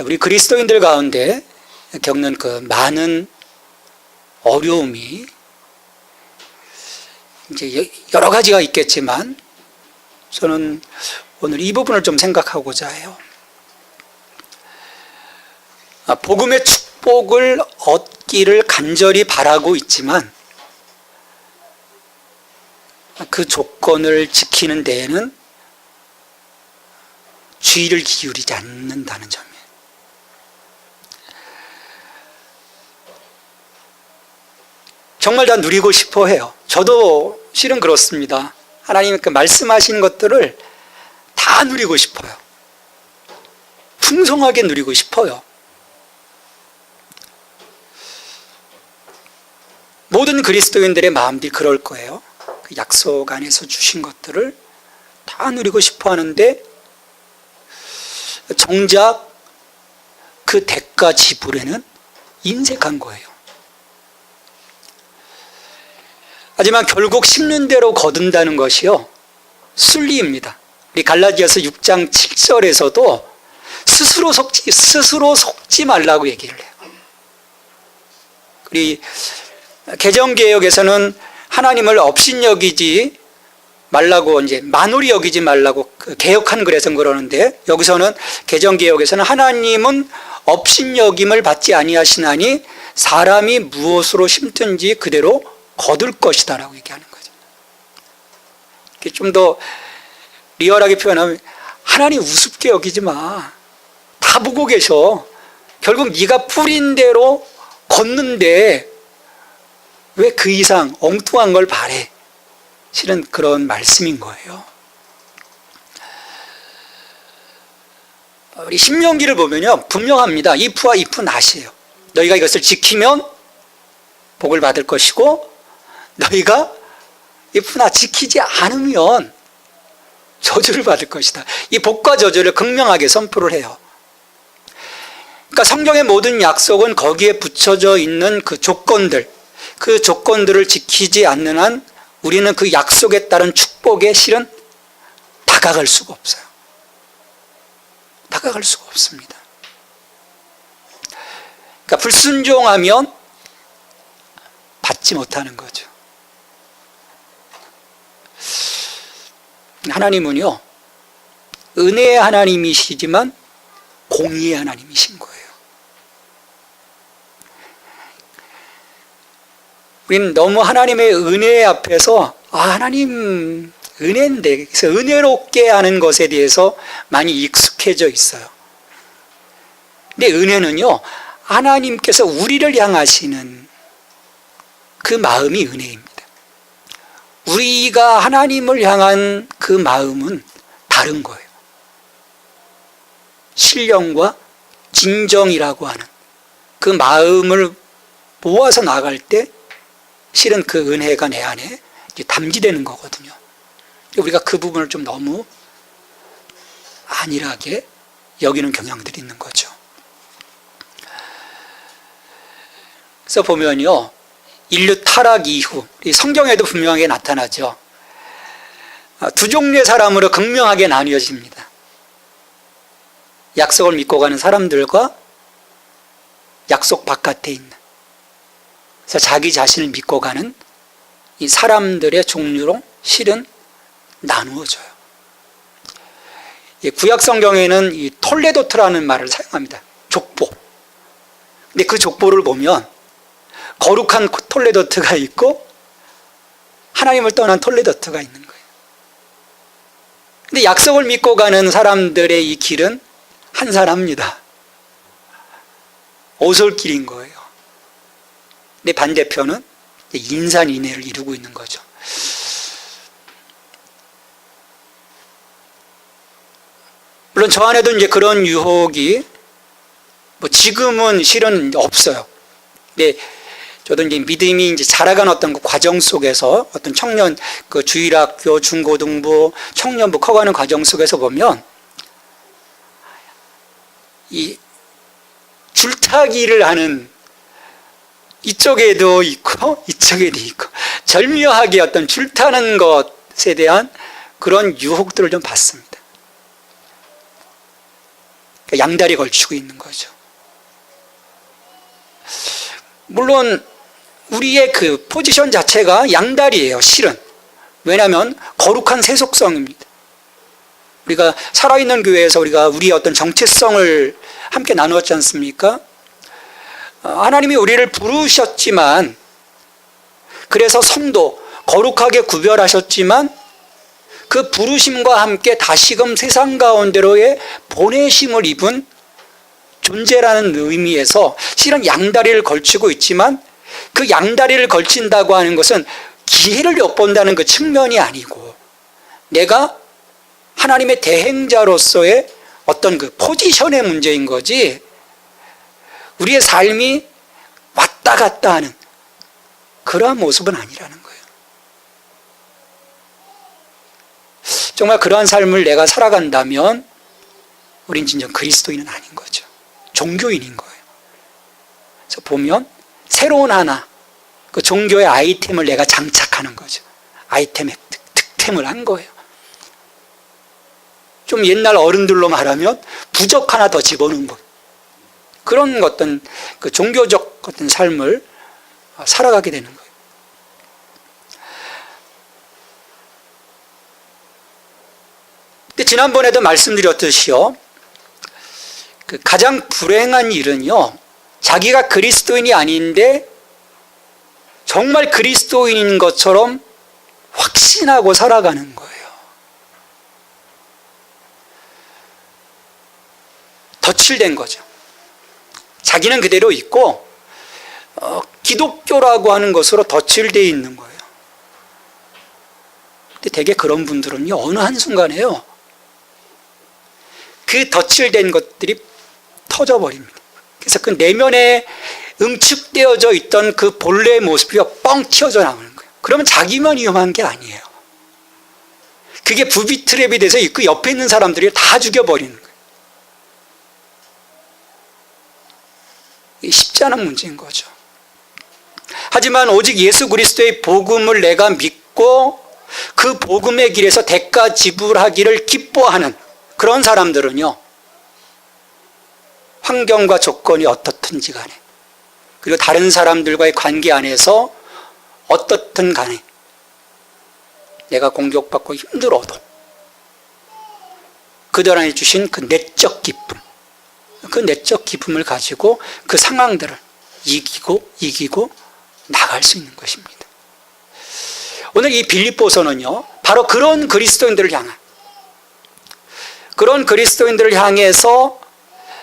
우리 그리스도인들 가운데 겪는 그 많은 어려움이 이제 여러 가지가 있겠지만 저는 오늘 이 부분을 좀 생각하고자 해요. 복음의 축복을 얻기를 간절히 바라고 있지만 그 조건을 지키는 데에는 주의를 기울이지 않는다는 점이에요. 정말 다 누리고 싶어 해요. 저도 실은 그렇습니다. 하나님 그 말씀하시는 것들을 다 누리고 싶어요. 풍성하게 누리고 싶어요. 모든 그리스도인들의 마음들이 그럴 거예요. 그 약속 안에서 주신 것들을 다 누리고 싶어 하는데 정작 그 대가 지불에는 인색한 거예요. 하지만 결국 심는 대로 거둔다는 것이요 순리입니다. 우리 갈라디아서 6장 7절에서도 스스로 속지 말라고 얘기를 해요. 우리 개정개혁에서는 하나님을 업신여기지 말라고 이제 만홀히 여기지 말라고 개혁한 글에서는 그러는데, 여기서는 개정개혁에서는 하나님은 업신여김을 받지 아니하시나니 사람이 무엇으로 심든지 그대로 거둘 것이다 라고 얘기하는 거죠. 좀 더 리얼하게 표현하면 하나님 우습게 여기지 마. 다 보고 계셔. 결국 네가 뿌린 대로 걷는데 왜 그 이상 엉뚱한 걸 바래? 실은 그런 말씀인 거예요. 우리 신명기를 보면요 분명합니다. 이프와 이프 낫이에요. 너희가 이것을 지키면 복을 받을 것이고 너희가 이프나 지키지 않으면 저주를 받을 것이다. 이 복과 저주를 극명하게 선포를 해요. 그러니까 성경의 모든 약속은 거기에 붙여져 있는 그 조건들을 지키지 않는 한 우리는 그 약속에 따른 축복에 실은 다가갈 수가 없어요. 다가갈 수가 없습니다. 그러니까 불순종하면 받지 못하는 거죠. 하나님은요 은혜의 하나님이시지만 공의의 하나님이신 거예요. 우리는 너무 하나님의 은혜 앞에서 하나님 은혜인데, 그래서 은혜롭게 하는 것에 대해서 많이 익숙해져 있어요. 근데 은혜는요 하나님께서 우리를 향하시는 그 마음이 은혜입니다. 우리가 하나님을 향한 그 마음은 다른 거예요. 신령과 진정이라고 하는 그 마음을 모아서 나갈 때 실은 그 은혜가 내 안에 담지되는 거거든요. 우리가 그 부분을 좀 너무 안일하게 여기는 경향들이 있는 거죠. 그래서 보면요 인류 타락 이후 성경에도 분명하게 나타나죠. 두 종류의 사람으로 극명하게 나뉘어집니다. 약속을 믿고 가는 사람들과 약속 바깥에 있는, 그래서 자기 자신을 믿고 가는 이 사람들의 종류로 실은 나누어져요. 구약 성경에는 이 톨레도트라는 말을 사용합니다. 족보. 근데 그 족보를 보면 거룩한 톨레도트가 있고 하나님을 떠난 톨레도트가 있는 거예요. 근데 약속을 믿고 가는 사람들의 이 길은 한산합니다. 오솔길인 거예요. 근데 반대편은 인산인해를 이루고 있는 거죠. 물론 저 안에도 이제 그런 유혹이 지금은 실은 없어요. 근데 저도 이제 믿음이 이제 자라간 어떤 그 과정 속에서 어떤 청년 그 주일학교, 중고등부, 청년부 커가는 과정 속에서 보면 이 줄타기를 하는 이쪽에도 있고 이쪽에도 있고 절묘하게 어떤 줄타는 것에 대한 그런 유혹들을 좀 받습니다. 양다리 걸치고 있는 거죠. 물론 우리의 그 포지션 자체가 양다리예요, 실은. 왜냐하면 거룩한 세속성입니다. 우리가 살아있는 교회에서 우리가 우리의 어떤 정체성을 함께 나누었지 않습니까? 하나님이 우리를 부르셨지만, 그래서 성도, 거룩하게 구별하셨지만, 그 부르심과 함께 다시금 세상 가운데로의 보내심을 입은 존재라는 의미에서 실은 양다리를 걸치고 있지만, 그 양다리를 걸친다고 하는 것은 기회를 엿본다는 그 측면이 아니고, 내가 하나님의 대행자로서의 어떤 그 포지션의 문제인 거지, 우리의 삶이 왔다 갔다 하는 그러한 모습은 아니라는 거예요. 정말 그러한 삶을 내가 살아간다면 우린 진정 그리스도인은 아닌 거죠. 종교인인 거예요. 그래서 보면 새로운 하나, 그 종교의 아이템을 내가 장착하는 거죠. 아이템의 득템을 한 거예요. 좀 옛날 어른들로 말하면 부적 하나 더 집어넣은 거. 그런 어떤 그 종교적 어떤 삶을 살아가게 되는 거예요. 근데 지난번에도 말씀드렸듯이요, 그 가장 불행한 일은요, 자기가 그리스도인이 아닌데 정말 그리스도인인 것처럼 확신하고 살아가는 거예요. 덧칠된 거죠. 자기는 그대로 있고 기독교라고 하는 것으로 덧칠되어 있는 거예요. 근데 대개 그런 분들은요, 어느 한순간에요, 그 덧칠된 것들이 터져버립니다. 그래서 그 내면에 응축되어져 있던 그 본래의 모습이 뻥 튀어져 나오는 거예요. 그러면 자기만 위험한 게 아니에요. 그게 부비 트랩이 돼서 그 옆에 있는 사람들이 다 죽여버리는 거예요. 쉽지 않은 문제인 거죠. 하지만 오직 예수 그리스도의 복음을 내가 믿고 그 복음의 길에서 대가 지불하기를 기뻐하는 그런 사람들은요, 환경과 조건이 어떻든지 간에, 그리고 다른 사람들과의 관계 안에서 어떻든 간에 내가 공격받고 힘들어도 그들 안에 주신 그 내적 기쁨, 그 내적 기쁨을 가지고 그 상황들을 이기고 나갈 수 있는 것입니다. 오늘 이 빌립보서는요, 바로 그런 그리스도인들을 향해서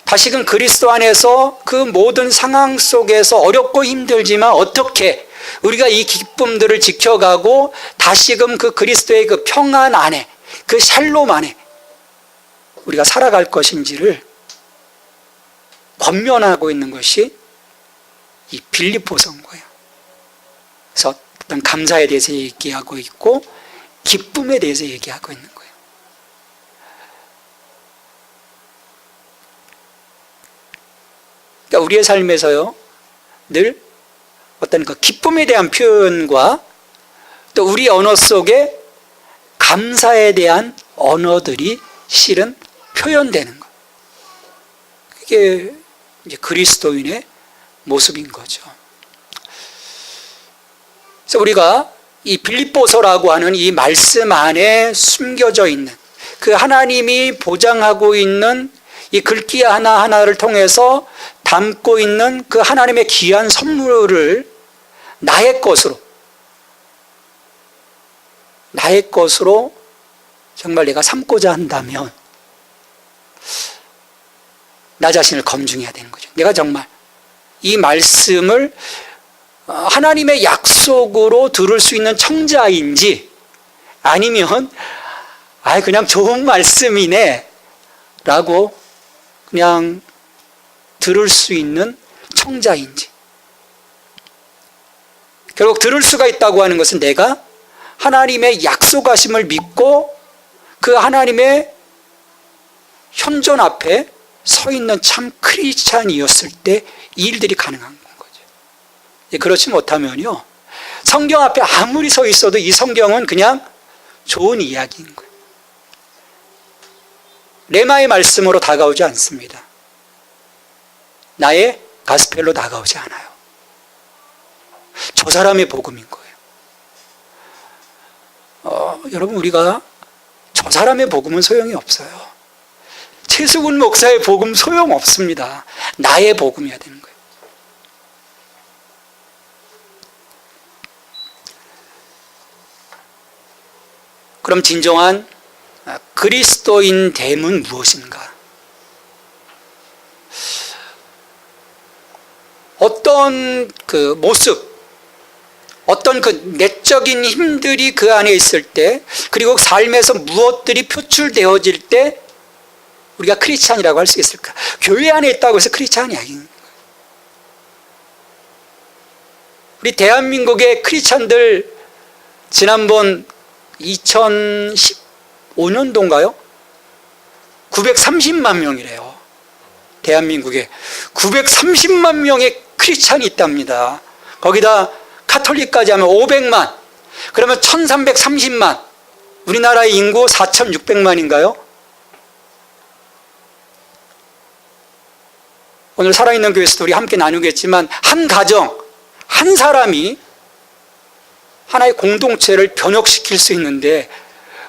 다시금 그리스도 안에서 그 모든 상황 속에서 어렵고 힘들지만 어떻게 우리가 이 기쁨들을 지켜가고 다시금 그 그리스도의 그 평안 안에, 그 샬롬 안에 우리가 살아갈 것인지를 권면하고 있는 것이 이 빌립보서인 거예요. 그래서 어떤 감사에 대해서 얘기하고 있고 기쁨에 대해서 얘기하고 있는 거예요. 그러니까 우리의 삶에서요, 늘 어떤 그 기쁨에 대한 표현과 또 우리 언어 속에 감사에 대한 언어들이 실은 표현되는 것. 그게 이제 그리스도인의 모습인 거죠. 그래서 우리가 이 빌립보서라고 하는 이 말씀 안에 숨겨져 있는 그 하나님이 보장하고 있는 이 글귀 하나하나를 통해서 담고 있는 그 하나님의 귀한 선물을 나의 것으로 정말 내가 삼고자 한다면 나 자신을 검증해야 되는 거죠. 내가 정말 이 말씀을 하나님의 약속으로 들을 수 있는 청자인지, 아니면 그냥 좋은 말씀이네 라고 그냥 들을 수 있는 청자인지. 결국 들을 수가 있다고 하는 것은 내가 하나님의 약속하심을 믿고 그 하나님의 현존 앞에 서 있는 참 크리스찬이었을 때 이 일들이 가능한 거죠. 그렇지 못하면요, 성경 앞에 아무리 서 있어도 이 성경은 그냥 좋은 이야기인 거예요. 레마의 말씀으로 다가오지 않습니다. 나의 가스펠로 다가오지 않아요. 저 사람의 복음인 거예요. 여러분, 우리가 저 사람의 복음은 소용이 없어요. 최수근 목사의 복음 소용없습니다. 나의 복음이어야 되는 거예요. 그럼 진정한 그리스도인 됨은 무엇인가? 어떤 그 모습, 어떤 그 내적인 힘들이 그 안에 있을 때, 그리고 삶에서 무엇들이 표출되어질 때 우리가 크리스찬이라고 할 수 있을까? 교회 안에 있다고 해서 크리스찬이 아닌 거예요. 우리 대한민국의 크리스찬들 지난번 2015년도인가요? 930만 명이래요. 대한민국에 930만 명의 크리스찬이 있답니다. 거기다 카톨릭까지 하면 500만, 그러면 1330만, 우리나라의 인구 4600만인가요? 오늘 살아있는 교회에서도 우리 함께 나누겠지만, 한 가정, 한 사람이 하나의 공동체를 변혁시킬 수 있는데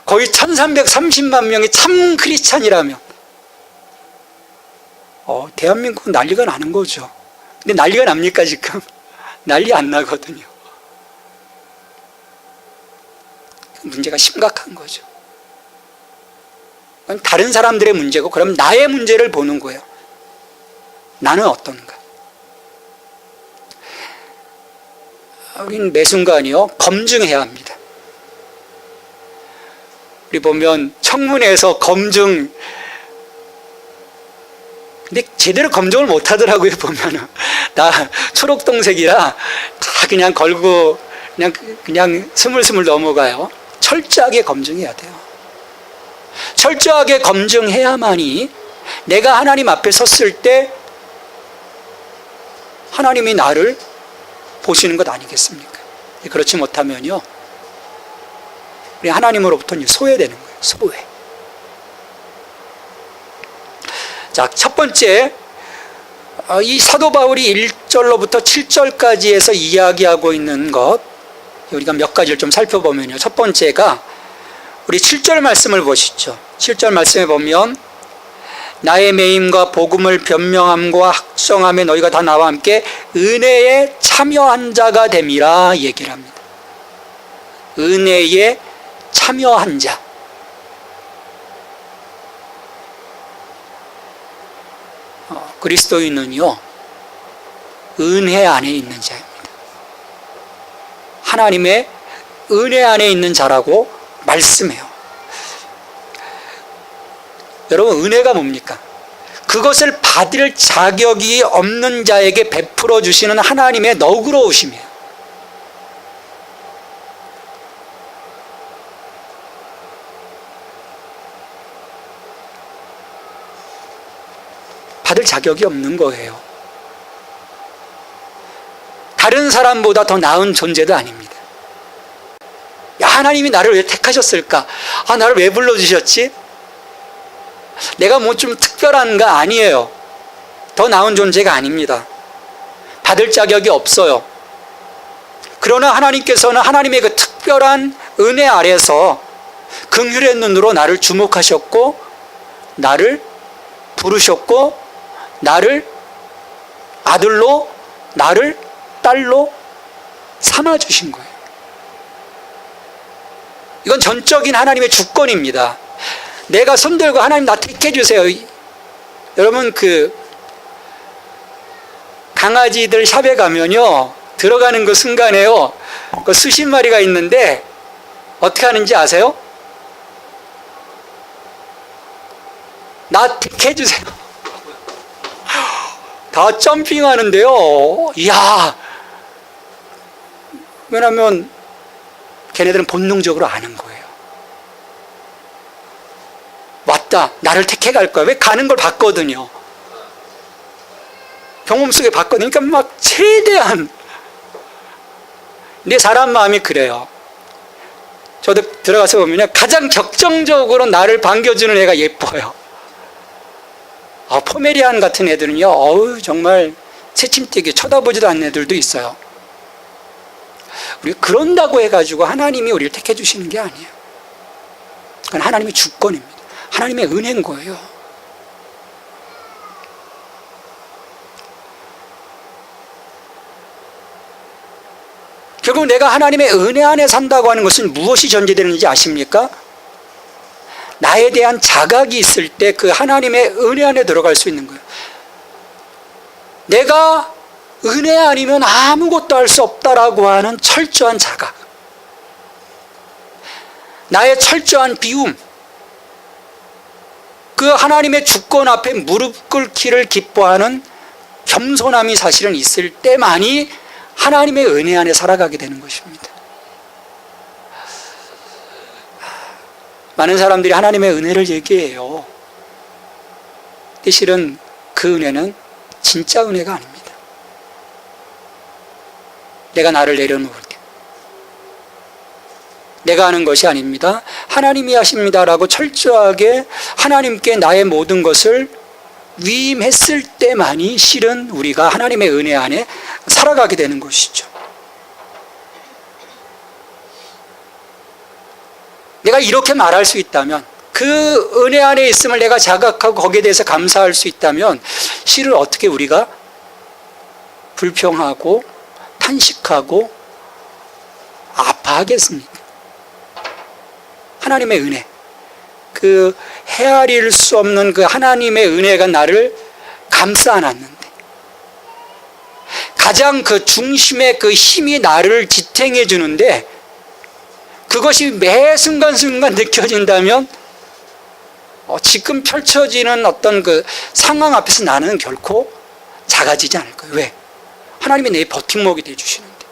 거의 1330만 명이 참 크리스찬이라면 대한민국은 난리가 나는 거죠. 근데 난리가 납니까 지금? 난리 안 나거든요. 문제가 심각한 거죠. 그건 다른 사람들의 문제고, 그럼 나의 문제를 보는 거예요. 나는 어떤가? 우리는 매 순간이요 검증해야 합니다. 우리 보면 청문회에서 검증, 근데 제대로 검증을 못 하더라고요. 보면은 나 초록동색이라 다 그냥 걸고 그냥 스물스물 넘어가요. 철저하게 검증해야 돼요. 철저하게 검증해야만이 내가 하나님 앞에 섰을 때 하나님이 나를 보시는 것 아니겠습니까? 그렇지 못하면요, 우리 하나님으로부터 소외되는 거예요. 소외. 자, 첫 번째, 이 사도 바울이 1절로부터 7절까지 해서 이야기하고 있는 것, 우리가 몇 가지를 좀 살펴보면요. 첫 번째가 우리 7절 말씀을 보시죠. 7절 말씀에 보면 나의 매임과 복음을 변명함과 확정함에 너희가 다 나와 함께 은혜에 참여한 자가 됨이라 얘기를 합니다. 은혜에 참여한 자. 그리스도인은요, 은혜 안에 있는 자입니다. 하나님의 은혜 안에 있는 자라고 말씀해요. 여러분, 은혜가 뭡니까? 그것을 받을 자격이 없는 자에게 베풀어 주시는 하나님의 너그러우심이에요. 받을 자격이 없는 거예요. 다른 사람보다 더 나은 존재도 아닙니다. 야, 하나님이 나를 왜 택하셨을까? 나를 왜 불러주셨지? 내가 뭐 좀 특별한가? 아니에요. 더 나은 존재가 아닙니다. 받을 자격이 없어요. 그러나 하나님께서는 하나님의 그 특별한 은혜 아래서 긍휼의 눈으로 나를 주목하셨고, 나를 부르셨고, 나를 아들로, 나를 딸로 삼아주신 거예요. 이건 전적인 하나님의 주권입니다. 내가 손들고 하나님 나 택해주세요. 여러분, 그 강아지들 샵에 가면요, 들어가는 그 순간에요, 그 수십 마리가 있는데 어떻게 하는지 아세요? 나 택해주세요. 다 점핑하는데요. 이야, 왜냐하면 걔네들은 본능적으로 아는 거예요. 왔다, 나를 택해 갈 거야. 왜 가는 걸 봤거든요. 경험 속에 봤거든요. 그러니까 막 최대한. 근데 사람 마음이 그래요. 저도 들어가서 보면요, 가장 격정적으로 나를 반겨주는 애가 예뻐요. 포메리안 같은 애들은요, 정말 새침대기 쳐다보지도 않는 애들도 있어요. 우리 그런다고 해가지고 하나님이 우리를 택해 주시는 게 아니에요. 그건 하나님의 주권입니다. 하나님의 은혜인 거예요. 결국 내가 하나님의 은혜 안에 산다고 하는 것은 무엇이 전제되는지 아십니까? 나에 대한 자각이 있을 때 그 하나님의 은혜 안에 들어갈 수 있는 거예요. 내가 은혜 아니면 아무것도 할 수 없다라고 하는 철저한 자각, 나의 철저한 비움, 그 하나님의 주권 앞에 무릎 꿇기를 기뻐하는 겸손함이 사실은 있을 때만이 하나님의 은혜 안에 살아가게 되는 것입니다. 많은 사람들이 하나님의 은혜를 얘기해요. 근데 실은 그 은혜는 진짜 은혜가 아닙니다. 내가 나를 내려놓을 때, 내가 하는 것이 아닙니다. 하나님이 하십니다라고 철저하게 하나님께 나의 모든 것을 위임했을 때만이 실은 우리가 하나님의 은혜 안에 살아가게 되는 것이죠. 내가 이렇게 말할 수 있다면, 그 은혜 안에 있음을 내가 자각하고 거기에 대해서 감사할 수 있다면, 실은 어떻게 우리가 불평하고 탄식하고 아파하겠습니까? 하나님의 은혜, 그 헤아릴 수 없는 그 하나님의 은혜가 나를 감싸 안았는데, 가장 그 중심의 그 힘이 나를 지탱해 주는데, 그것이 매 순간순간 느껴진다면 지금 펼쳐지는 어떤 그 상황 앞에서 나는 결코 작아지지 않을 거예요. 왜? 하나님이 내 버팀목이 되어주시는데.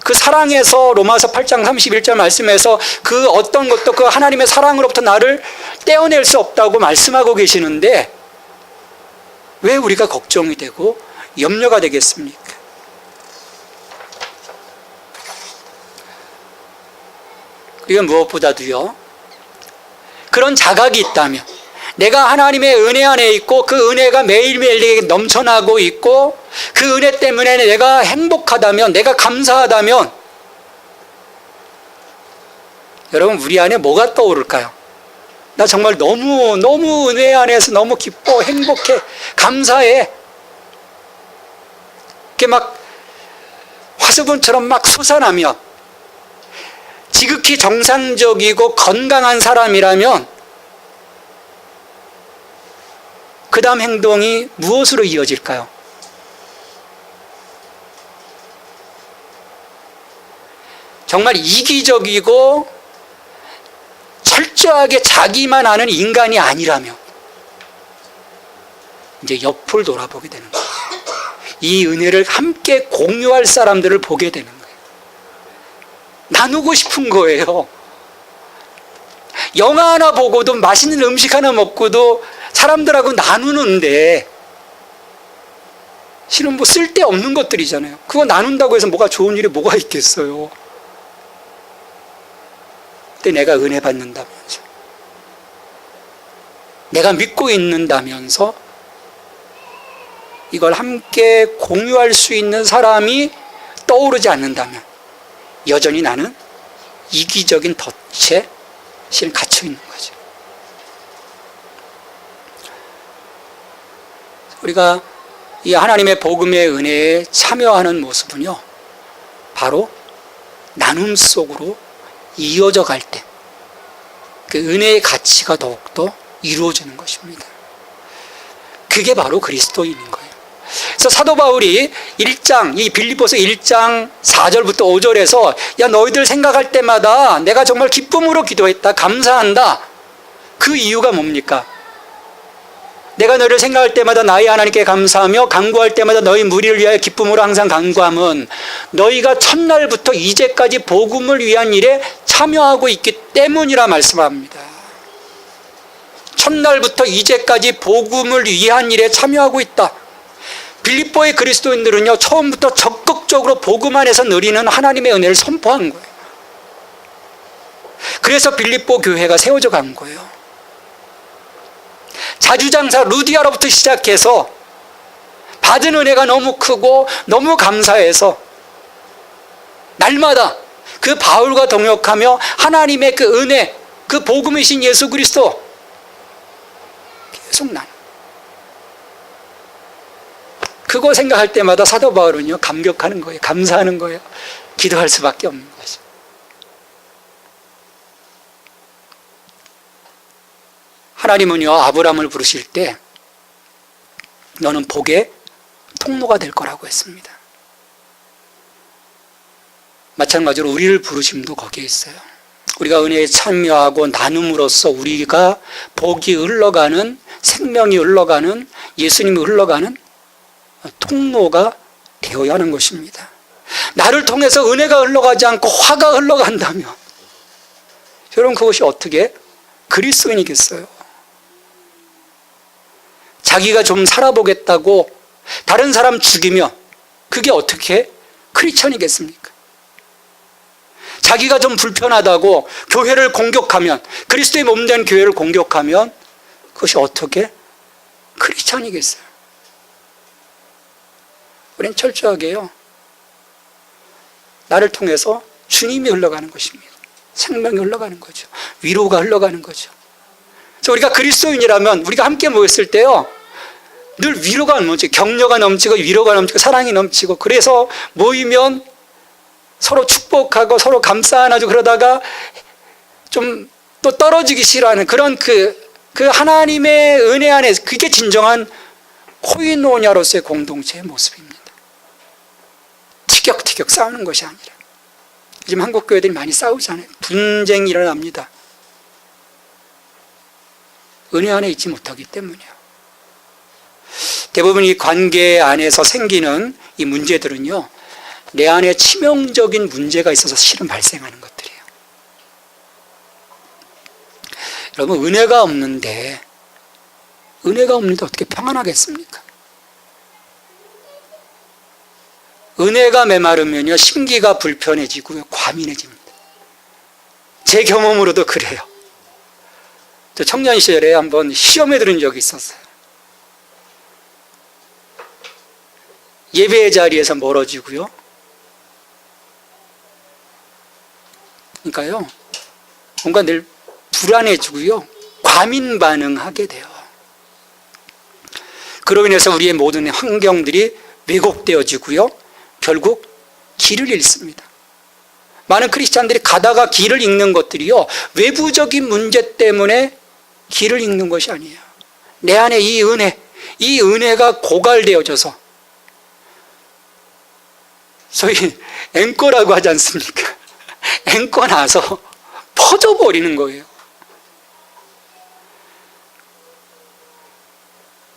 그 사랑에서 로마서 8장 31절 말씀에서 그 어떤 것도 그 하나님의 사랑으로부터 나를 떼어낼 수 없다고 말씀하고 계시는데, 왜 우리가 걱정이 되고 염려가 되겠습니까? 그리고 무엇보다도요, 그런 자각이 있다면, 내가 하나님의 은혜 안에 있고 그 은혜가 매일매일 내게 넘쳐나고 있고 그 은혜 때문에 내가 행복하다면, 내가 감사하다면, 여러분 우리 안에 뭐가 떠오를까요? 나 정말 너무 은혜 안에서 너무 기뻐, 행복해, 감사해. 이렇게 막 화수분처럼 막 솟아나며 지극히 정상적이고 건강한 사람이라면 그 다음 행동이 무엇으로 이어질까요? 정말 이기적이고 철저하게 자기만 아는 인간이 아니라면 이제 옆을 돌아보게 되는 거예요. 이 은혜를 함께 공유할 사람들을 보게 되는 거예요. 나누고 싶은 거예요. 영화 하나 보고도, 맛있는 음식 하나 먹고도 사람들하고 나누는데, 실은 뭐 쓸데없는 것들이잖아요. 그거 나눈다고 해서 뭐가 좋은 일이 뭐가 있겠어요. 근데 내가 은혜 받는다면서, 내가 믿고 있는다면서 이걸 함께 공유할 수 있는 사람이 떠오르지 않는다면 여전히 나는 이기적인 덫에 실은 갇혀 있는 거죠. 우리가 이 하나님의 복음의 은혜에 참여하는 모습은요, 바로 나눔 속으로 이어져 갈 때 그 은혜의 가치가 더욱더 이루어지는 것입니다. 그게 바로 그리스도인인 거예요. 그래서 사도 바울이 1장, 이 빌립보서 1장 4절부터 5절에서 야, 너희들 생각할 때마다 내가 정말 기쁨으로 기도했다, 감사한다. 그 이유가 뭡니까? 내가 너희를 생각할 때마다 나의 하나님께 감사하며 간구할 때마다 너희 무리를 위하여 기쁨으로 항상 간구함은 너희가 첫날부터 이제까지 복음을 위한 일에 참여하고 있기 때문이라 말씀합니다. 첫날부터 이제까지 복음을 위한 일에 참여하고 있다. 빌립보의 그리스도인들은요, 처음부터 적극적으로 복음 안에서 누리는 하나님의 은혜를 선포한 거예요. 그래서 빌립보 교회가 세워져 간 거예요. 자주장사 루디아로부터 시작해서 받은 은혜가 너무 크고 너무 감사해서 날마다 그 바울과 동역하며 하나님의 그 은혜, 그 복음이신 예수 그리스도 계속 그거 생각할 때마다 사도 바울은요 감격하는 거예요. 감사하는 거예요. 기도할 수밖에 없는 것이죠. 하나님은요 아브라함을 부르실 때 너는 복의 통로가 될 거라고 했습니다. 마찬가지로 우리를 부르심도 거기에 있어요. 우리가 은혜에 참여하고 나눔으로써 우리가 복이 흘러가는, 생명이 흘러가는, 예수님이 흘러가는 통로가 되어야 하는 것입니다. 나를 통해서 은혜가 흘러가지 않고 화가 흘러간다면 여러분 그것이 어떻게 그리스도인이겠어요? 자기가 좀 살아보겠다고 다른 사람 죽이면 그게 어떻게 크리스천이겠습니까? 자기가 좀 불편하다고 교회를 공격하면, 그리스도의 몸된 교회를 공격하면 그것이 어떻게 크리스천이겠어요? 우리는 철저하게요 나를 통해서 주님이 흘러가는 것입니다. 생명이 흘러가는 거죠. 위로가 흘러가는 거죠. 그래서 우리가 그리스도인이라면 우리가 함께 모였을 때요 늘 위로가 넘치고 격려가 넘치고 위로가 넘치고 사랑이 넘치고, 그래서 모이면 서로 축복하고 서로 감싸 안아주고 그러다가 좀 또 떨어지기 싫어하는 그런 그 하나님의 은혜 안에, 그게 진정한 코이노냐로서의 공동체의 모습입니다. 티격태격 싸우는 것이 아니라. 요즘 한국 교회들이 많이 싸우잖아요. 분쟁이 일어납니다. 은혜 안에 있지 못하기 때문이에요. 대부분 이 관계 안에서 생기는 이 문제들은요 내 안에 치명적인 문제가 있어서 실은 발생하는 것들이에요. 여러분 은혜가 없는데 어떻게 평안하겠습니까? 은혜가 메마르면요 심기가 불편해지고요 과민해집니다. 제 경험으로도 그래요. 저 청년 시절에 한번 시험에 들은 적이 있었어요. 예배의 자리에서 멀어지고요. 그러니까요 뭔가 늘 불안해지고요 과민 반응하게 돼요. 그로 인해서 우리의 모든 환경들이 왜곡되어지고요 결국 길을 잃습니다. 많은 크리스찬들이 가다가 길을 잃는 것들이요 외부적인 문제 때문에 길을 잃는 것이 아니에요. 내 안에 이 은혜가 고갈되어져서 소위 앵꼬라고 하지 않습니까? 앵꼬 나서 퍼져버리는 거예요.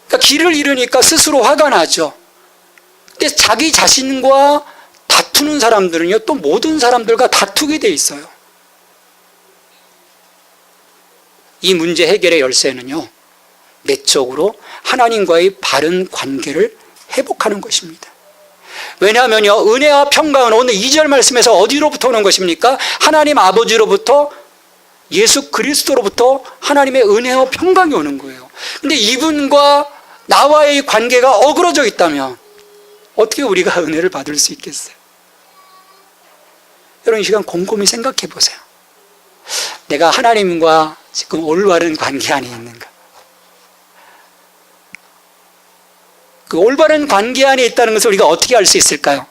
그러니까 길을 잃으니까 스스로 화가 나죠. 근데 자기 자신과 다투는 사람들은요 또 모든 사람들과 다투게 돼 있어요. 이 문제 해결의 열쇠는요 내적으로 하나님과의 바른 관계를 회복하는 것입니다. 왜냐하면요 은혜와 평강은 오늘 2절 말씀에서 어디로부터 오는 것입니까? 하나님 아버지로부터, 예수 그리스도로부터 하나님의 은혜와 평강이 오는 거예요. 근데 이분과 나와의 관계가 어그러져 있다면 어떻게 우리가 은혜를 받을 수 있겠어요? 여러분 이 시간 곰곰이 생각해 보세요. 내가 하나님과 지금 올바른 관계 안에 있는가? 그 올바른 관계 안에 있다는 것을 우리가 어떻게 알 수 있을까요?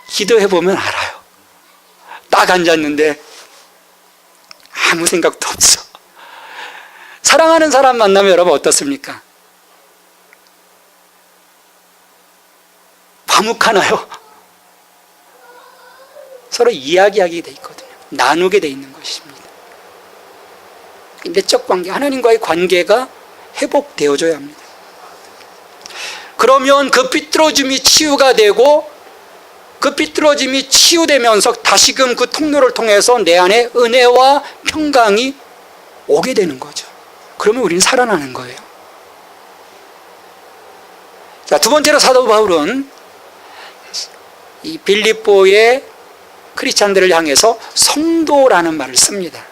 기도해 보면 알아요. 딱 앉았는데 아무 생각도 없어. 사랑하는 사람 만나면 여러분 어떻습니까? 과묵하나요? 서로 이야기하게 돼 있거든요. 나누게 돼 있는 것입니다. 내적 관계, 하나님과의 관계가 회복되어져야 합니다. 그러면 그 삐뚤어짐이 치유가 되고, 그 삐뚤어짐이 치유되면서 다시금 그 통로를 통해서 내 안에 은혜와 평강이 오게 되는 거죠. 그러면 우리는 살아나는 거예요. 자, 두 번째로 사도 바울은 이 빌립보의 크리스찬들을 향해서 성도라는 말을 씁니다.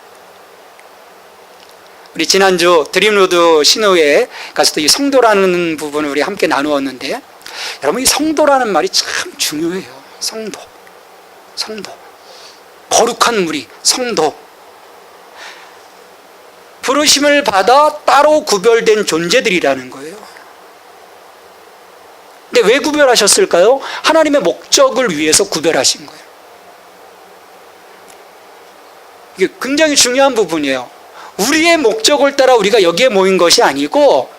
우리 지난주 드림로드 신호에 가서도 이 성도라는 부분을 우리 함께 나누었는데, 여러분 이 성도라는 말이 참 중요해요. 성도. 거룩한 무리, 성도. 부르심을 받아 따로 구별된 존재들이라는 거예요. 근데 왜 구별하셨을까요? 하나님의 목적을 위해서 구별하신 거예요. 이게 굉장히 중요한 부분이에요. 우리의 목적을 따라 우리가 여기에 모인 것이 아니고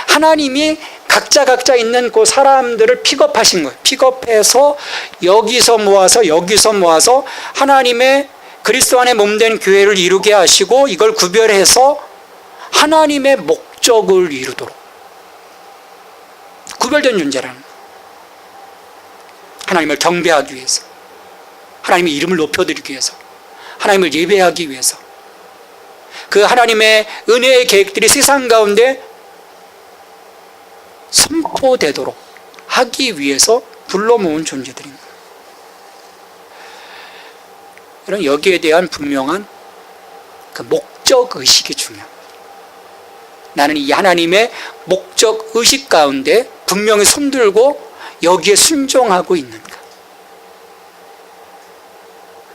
하나님이 각자 있는 그 사람들을 픽업하신 거예요. 픽업해서 여기서 모아서 하나님의 그리스도 안에 몸된 교회를 이루게 하시고, 이걸 구별해서 하나님의 목적을 이루도록 구별된 존재라는 거예요. 하나님을 경배하기 위해서, 하나님의 이름을 높여드리기 위해서, 하나님을 예배하기 위해서, 그 하나님의 은혜의 계획들이 세상 가운데 선포되도록 하기 위해서 불러 모은 존재들입니다. 여러분, 여기에 대한 분명한 그 목적의식이 중요합니다. 나는 이 하나님의 목적의식 가운데 분명히 손들고 여기에 순종하고 있는가?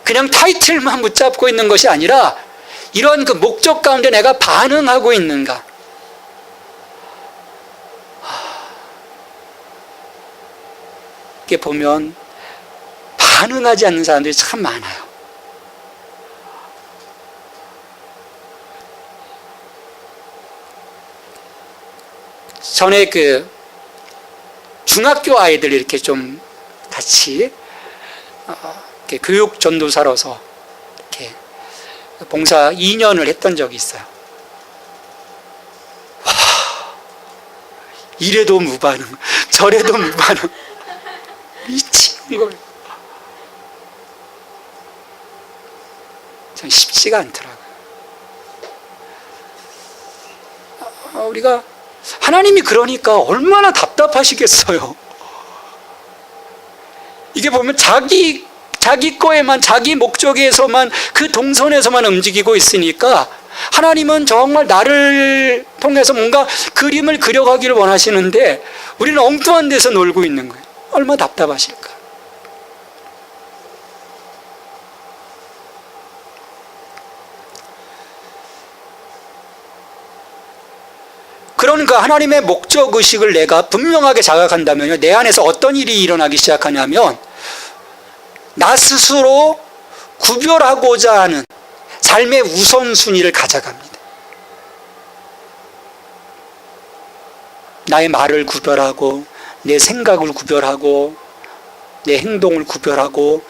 그냥 타이틀만 붙잡고 있는 것이 아니라 이런 그 목적 가운데 내가 반응하고 있는가? 이렇게 보면 반응하지 않는 사람들이 참 많아요. 전에 그 중학교 아이들 이렇게 좀 같이 이렇게 교육 전도사로서 이렇게 봉사 2년을 했던 적이 있어요. 와, 이래도 무반응, 저래도 무반응. 미친 이걸. 참 쉽지가 않더라고요. 우리가 하나님이 그러니까 얼마나 답답하시겠어요. 이게 보면 자기 거에만, 자기 목적에서만, 그 동선에서만 움직이고 있으니까 하나님은 정말 나를 통해서 뭔가 그림을 그려가기를 원하시는데 우리는 엉뚱한 데서 놀고 있는 거예요. 얼마나 답답하실까. 그러니까 하나님의 목적의식을 내가 분명하게 자각한다면요, 내 안에서 어떤 일이 일어나기 시작하냐면 나 스스로 구별하고자 하는 삶의 우선순위를 가져갑니다. 나의 말을 구별하고, 내 생각을 구별하고, 내 행동을 구별하고,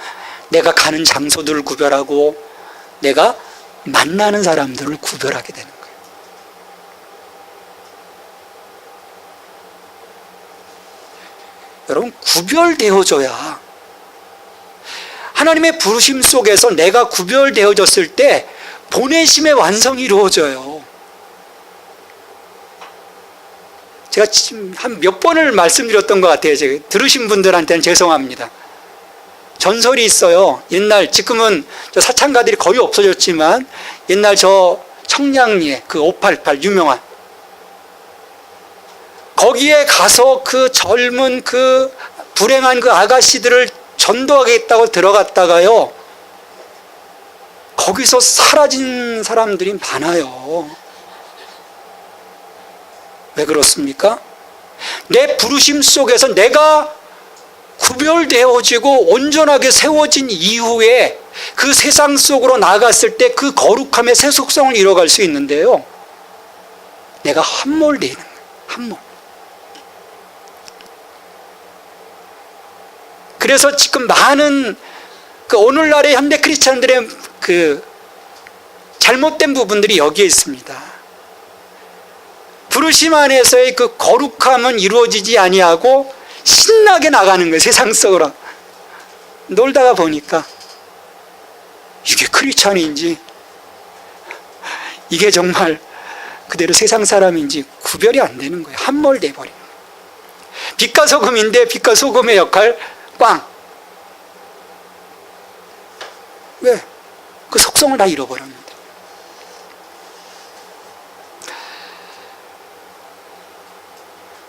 내가 가는 장소들을 구별하고, 내가 만나는 사람들을 구별하게 되는 거예요. 여러분, 구별되어져야, 하나님의 부르심 속에서 내가 구별되어졌을 때 보내심의 완성이 이루어져요. 제가 지금 한 몇 번을 말씀드렸던 것 같아요. 제가 들으신 분들한테는 죄송합니다. 전설이 있어요. 옛날, 지금은 저 사창가들이 거의 없어졌지만 옛날 저 청량리에 그 588 유명한, 거기에 가서 그 젊은 그 불행한 그 아가씨들을 전도하겠다고 들어갔다가요, 거기서 사라진 사람들이 많아요. 왜 그렇습니까? 내 부르심 속에서 내가 구별되어지고 온전하게 세워진 이후에 그 세상 속으로 나갔을 때 그 거룩함의 새 속성을 이뤄갈 수 있는데요, 내가 함몰되는 거예요. 함몰. 그래서 지금 많은 그 오늘날의 현대 크리스찬들의 그 잘못된 부분들이 여기에 있습니다. 부르심 안에서의 그 거룩함은 이루어지지 아니하고 신나게 나가는 거예요. 세상 속으로 놀다가 보니까 이게 크리스찬인지 이게 정말 그대로 세상 사람인지 구별이 안 되는 거예요. 함몰돼 버리는 거예요. 빛과 소금인데 빛과 소금의 역할 꽝. 왜? 그 속성을 다 잃어버렸는데.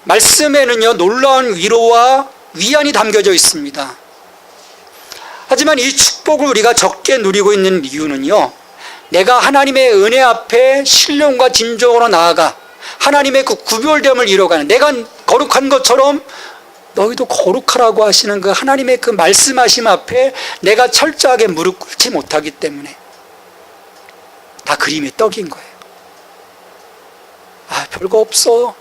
말씀에는요, 놀라운 위로와 위안이 담겨져 있습니다. 하지만 이 축복을 우리가 적게 누리고 있는 이유는요, 내가 하나님의 은혜 앞에 신령과 진정으로 나아가 하나님의 그 구별됨을 이뤄가는, 내가 거룩한 것처럼 너희도 거룩하라고 하시는 그 하나님의 그 말씀하심 앞에 내가 철저하게 무릎 꿇지 못하기 때문에 다 그림의 떡인 거예요. 아, 별거 없어.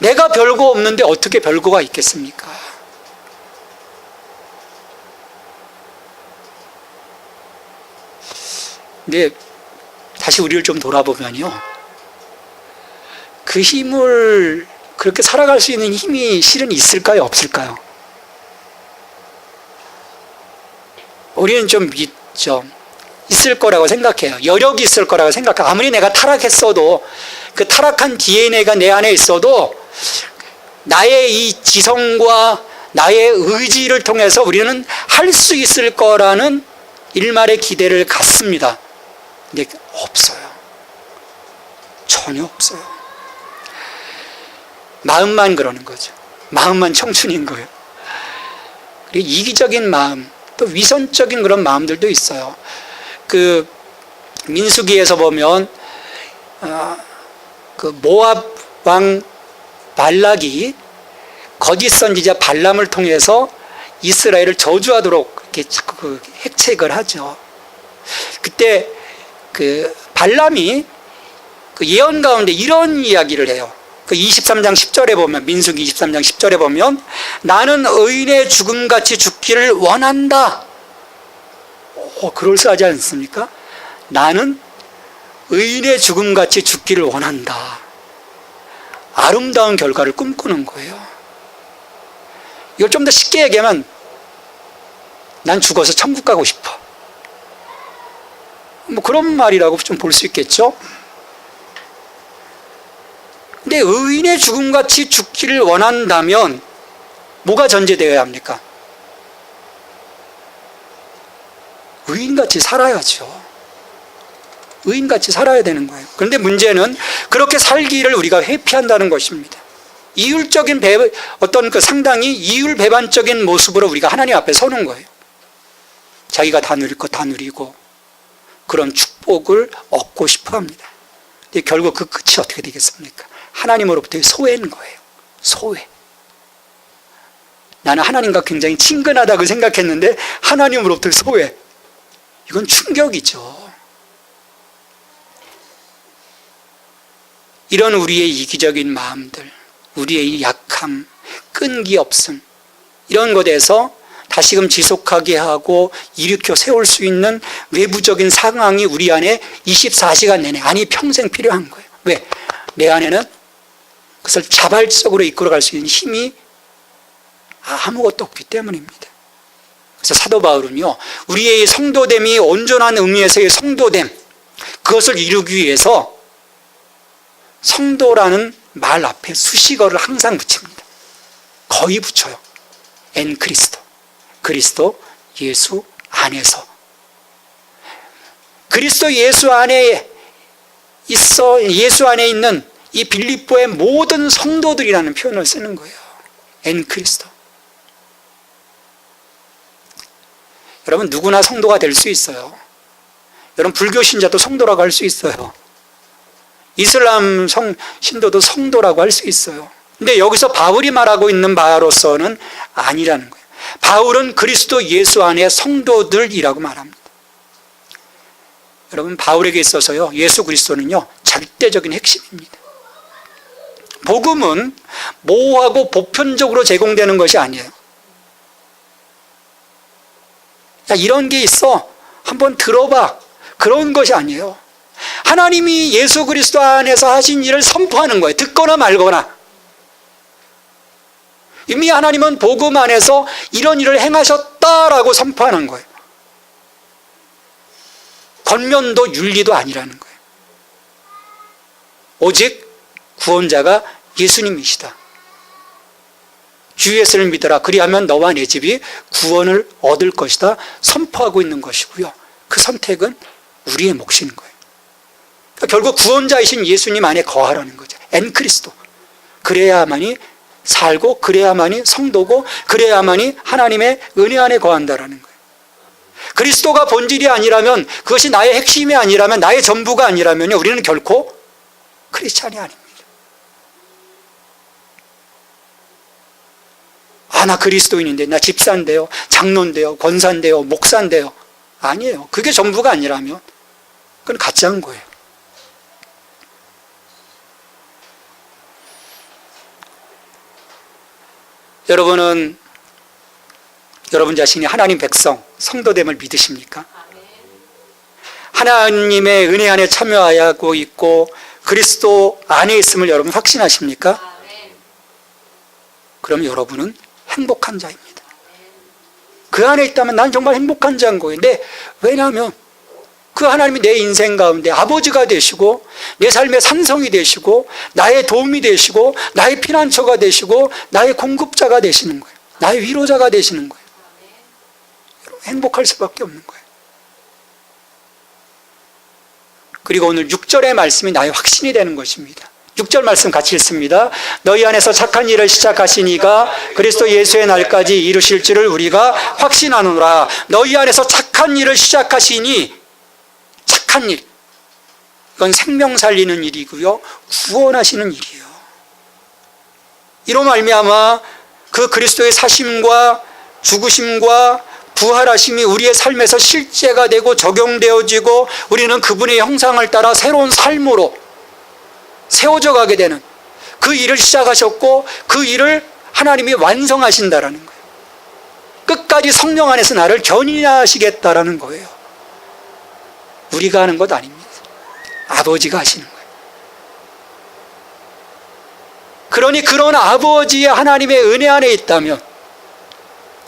내가 별거 없는데 어떻게 별거가 있겠습니까? 근데 다시 우리를 좀 돌아보면요, 그 힘을, 그렇게 살아갈 수 있는 힘이 실은 있을까요? 없을까요? 우리는 좀 믿죠. 있을 거라고 생각해요. 여력이 있을 거라고 생각해요. 아무리 내가 타락했어도, 그 타락한 DNA가 내 안에 있어도 나의 이 지성과 나의 의지를 통해서 우리는 할 수 있을 거라는 일말의 기대를 갖습니다. 근데 없어요. 전혀 없어요. 마음만 그러는 거죠. 마음만 청춘인 거예요. 그리고 이기적인 마음, 또 위선적인 그런 마음들도 있어요. 그 민수기에서 보면 그 모압 왕 발락이 거짓 선지자 발람을 통해서 이스라엘을 저주하도록 이렇게 자꾸 핵책을 하죠. 그때 그 발람이 그 예언 가운데 이런 이야기를 해요. 그 23장 10절에 보면, 민수기 23장 10절에 보면, 나는 의인의 죽음같이 죽기를 원한다. 그럴싸하지 않습니까? 나는 의인의 죽음같이 죽기를 원한다. 아름다운 결과를 꿈꾸는 거예요. 이걸 좀 더 쉽게 얘기하면, 난 죽어서 천국 가고 싶어. 뭐 그런 말이라고 좀 볼 수 있겠죠? 근데 의인의 죽음같이 죽기를 원한다면 뭐가 전제되어야 합니까? 의인같이 살아야죠. 의인같이 살아야 되는 거예요. 그런데 문제는 그렇게 살기를 우리가 회피한다는 것입니다. 이율적인 어떤 그 상당히 이율 배반적인 모습으로 우리가 하나님 앞에 서는 거예요. 자기가 다 누릴 거 다 누리고 그런 축복을 얻고 싶어 합니다. 근데 결국 그 끝이 어떻게 되겠습니까? 하나님으로부터의 소외인 거예요. 소외. 나는 하나님과 굉장히 친근하다고 생각했는데 하나님으로부터의 소외. 이건 충격이죠. 이런 우리의 이기적인 마음들, 우리의 약함, 끈기 없음, 이런 것에서 다시금 지속하게 하고 일으켜 세울 수 있는 외부적인 상황이 우리 안에 24시간 내내, 아니 평생 필요한 거예요. 왜? 내 안에는 그것을 자발적으로 이끌어갈 수 있는 힘이 아무것도 없기 때문입니다. 그래서 사도 바울은요, 우리의 성도됨이 온전한 의미에서의 성도됨, 그것을 이루기 위해서 성도라는 말 앞에 수식어를 항상 붙입니다. 거의 붙여요. 엔 그리스도. 그리스도 예수 안에서. 그리스도 예수 안에 있어, 예수 안에 있는 이 빌립보의 모든 성도들이라는 표현을 쓰는 거예요. 엔 그리스도. 여러분, 누구나 성도가 될 수 있어요. 여러분, 불교 신자도 성도라고 할 수 있어요. 이슬람 신도도 성도라고 할 수 있어요. 근데 여기서 바울이 말하고 있는 바로서는 아니라는 거예요. 바울은 그리스도 예수 안의 성도들이라고 말합니다. 여러분, 바울에게 있어서요, 예수 그리스도는요, 절대적인 핵심입니다. 복음은 모호하고 보편적으로 제공되는 것이 아니에요. 야, 이런 게 있어. 한번 들어봐. 그런 것이 아니에요. 하나님이 예수 그리스도 안에서 하신 일을 선포하는 거예요. 듣거나 말거나. 이미 하나님은 복음 안에서 이런 일을 행하셨다라고 선포하는 거예요. 권면도 윤리도 아니라는 거예요. 오직 구원자가 예수님이시다. 주 예수를 믿어라. 그리하면 너와 내 집이 구원을 얻을 것이다. 선포하고 있는 것이고요. 그 선택은 우리의 몫인 거예요. 그러니까 결국 구원자이신 예수님 안에 거하라는 거죠. 엔크리스도. 그래야만이 살고, 그래야만이 성도고, 그래야만이 하나님의 은혜 안에 거한다라는 거예요. 그리스도가 본질이 아니라면, 그것이 나의 핵심이 아니라면, 나의 전부가 아니라면 우리는 결코 크리스찬이 아닙니다. 아, 나 그리스도인인데, 나 집사인데요, 장로인데요, 권사인데요, 목사인데요. 아니에요. 그게 전부가 아니라면 그건 가짜인 거예요. 여러분은 여러분 자신이 하나님 백성, 성도됨을 믿으십니까? 하나님의 은혜 안에 참여하고 있고 그리스도 안에 있음을 여러분 확신하십니까? 그럼 여러분은 행복한 자입니다. 그 안에 있다면 난 정말 행복한 자인 거예요. 근데 왜냐하면 그 하나님이 내 인생 가운데 아버지가 되시고 내 삶의 산성이 되시고 나의 도움이 되시고 나의 피난처가 되시고 나의 공급자가 되시는 거예요. 나의 위로자가 되시는 거예요. 여러분, 행복할 수밖에 없는 거예요. 그리고 오늘 6절의 말씀이 나의 확신이 되는 것입니다. 6절 말씀 같이 읽습니다. 너희 안에서 착한 일을 시작하신 이가 그리스도 예수의 날까지 이루실 줄을 우리가 확신하노라. 너희 안에서 착한 일을 시작하시니, 착한 일, 이건 생명 살리는 일이고요, 구원하시는 일이에요. 이로 말미암아 그 그리스도의 사심과 죽으심과 부활하심이 우리의 삶에서 실제가 되고 적용되어지고 우리는 그분의 형상을 따라 새로운 삶으로 세워져 가게 되는 그 일을 시작하셨고 그 일을 하나님이 완성하신다라는 거예요. 끝까지 성령 안에서 나를 견인하시겠다라는 거예요. 우리가 하는 것 아닙니다. 아버지가 하시는 거예요. 그러니 그런 아버지의 하나님의 은혜 안에 있다면,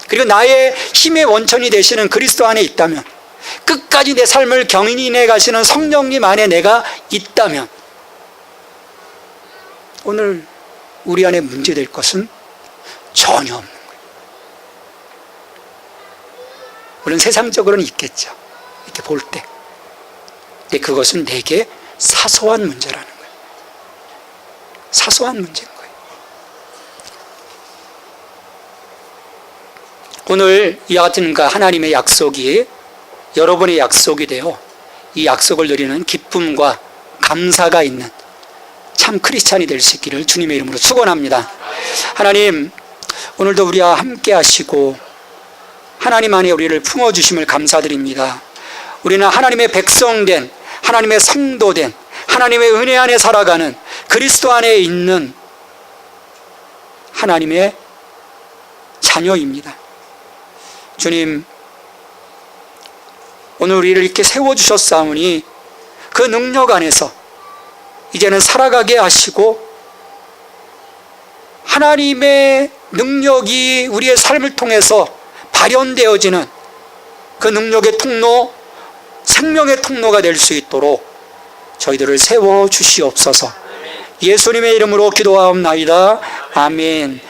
그리고 나의 힘의 원천이 되시는 그리스도 안에 있다면, 끝까지 내 삶을 견인해 가시는 성령님 안에 내가 있다면 오늘 우리 안에 문제될 것은 전혀 없는 거예요. 물론 세상적으로는 있겠죠. 이렇게 볼 때. 근데 그것은 내게 사소한 문제라는 거예요. 사소한 문제인 거예요. 오늘 이와 같은 하나님의 약속이 여러분의 약속이 되어 이 약속을 누리는 기쁨과 감사가 있는 참 크리스찬이 될 수 있기를 주님의 이름으로 축원합니다. 하나님, 오늘도 우리와 함께 하시고 하나님 안에 우리를 품어주심을 감사드립니다. 우리는 하나님의 백성된, 하나님의 성도된, 하나님의 은혜 안에 살아가는 그리스도 안에 있는 하나님의 자녀입니다. 주님, 오늘 우리를 이렇게 세워주셨사오니 그 능력 안에서 이제는 살아가게 하시고 하나님의 능력이 우리의 삶을 통해서 발현되어지는 그 능력의 통로, 생명의 통로가 될 수 있도록 저희들을 세워주시옵소서. 예수님의 이름으로 기도하옵나이다. 아멘.